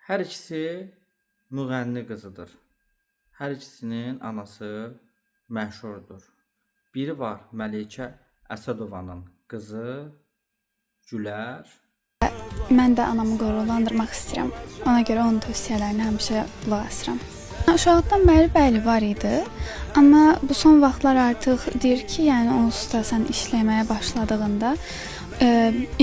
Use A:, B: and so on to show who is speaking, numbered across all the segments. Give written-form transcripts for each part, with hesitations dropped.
A: Hər ikisi müğənni qızıdır. Hər ikisinin anası məşhurdur. Biri var Məlikə Əsədovanın qızı Gülər.
B: Mən də anamı qürurlandırmaq istəyirəm. Ona görə onun tövsiyələrinə həmişə qulaq asıram. Uşaqlıqdan bəri var idi. Amma bu son vaxtlar artıq deyir ki, yəni onsuz da sən işləməyə başladığında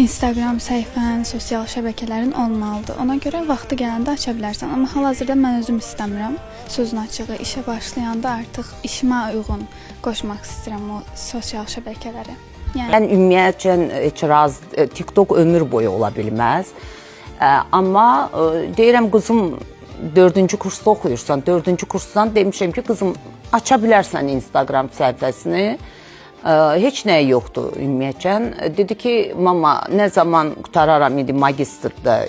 B: Instagram səhifən, sosial şəbəkələrin olmalıdır. Ona görə vaxtı gələndə aça bilərsən. Amma hal-hazırda mən özüm istəmirəm. Sözün açığı işə başlayanda artıq işimə uyğun qoşmaq istəyirəm o sosial şəbəkələri. Yəni
C: Mən ümumiyyətcə etiraz TikTok ömür boyu ola bilməz. Amma deyirəm qızım 4-cü kursda oxuyursan, 4-cü kursdan demişəm ki, qızım aça bilərsən Instagram səhifəsini. Heç nəyi yoxdur ümumiyyətcə. Dedi ki, mama nə zaman qutararam, indi magistrda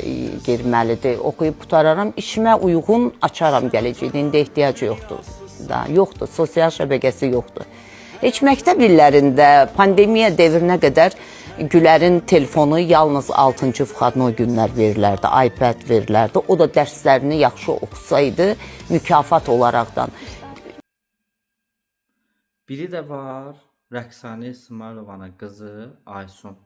C: girməlidir, oxuyub qutararam, işimə uyğun açaram gələcəkdə, indi ehtiyac yoxdur. Yoxdur, sosial şəbəkəsi yoxdur. Heç məktəb illərində pandemiya devrinə qədər Gülərin telefonu yalnız 6-cı vxadno günlər verilərdi, iPad verilərdi. O da dərslərini yaxşı oxusaydı mükafat olaraqdan.
A: Biri də var Rəqsanə İsmailovanın qızı Aysun.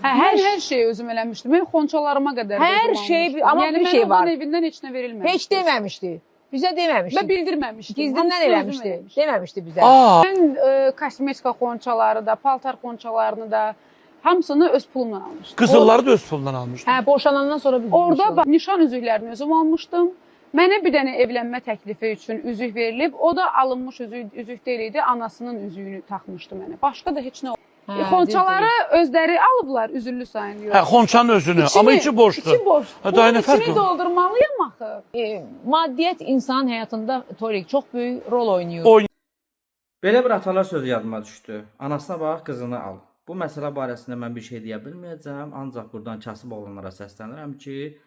D: Hər şeyi özüm eləmişdim. Mən xonçalarıma qədər
E: Hər şey, amma bir şey var.
D: Yəni mən evindən heç nə verilməmişdi.
E: Heç deməmişdi. Bizə deməmişdi.
D: Və bildirməmişdi.
E: Gizlindən eləmişdi. Deməmişdi bizə.
D: Mən kosmetika xonçaları da, paltar xonçalarını da hamısını öz pulumla almışdım.
F: Qızılları da öz pulundan almışdı.
E: Hə, boşanandan sonra biz
D: Orada nişan üzüklərini özüm almışdım. Mənə bir dənə evlənmə təklifi üçün üzük verilib. O da alınmış üzük deyil idi. Anasının üzüyünü taxmışdı mənə. Başqa da heç nə olmadı. Xonçaları özləri alıblar, üzüllü sayılıyor.
F: Hə, xonçanın özünü, amma içi boşdur.
D: İçi boşdur.
F: Hə, daha nə
D: Bunun
F: fərqi
D: içini
F: var?
D: doldurmalıyam axı.
E: Maddiyyət insanın həyatında Torik çox böyük rol oynayır.
A: Belə bir atalar sözü yadıma düşdü. Anasına bax, qızını al. Bu məsələ barəsində mən bir şey deyə bilməyəcəm, ancaq buradan kasıb olanlara səslənirəm ki,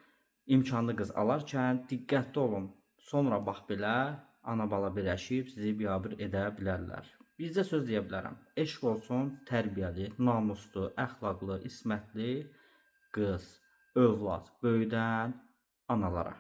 A: imkanlı qız alarkən diqqətli olun. Sonra bax belə ana bala birləşib sizi biabır edə bilərlər. Bizdə söz deyə bilərəm. Eşq olsun tərbiyəli, namuslu, əxlaqlı, ismətli qız, övlad böyüdən analara.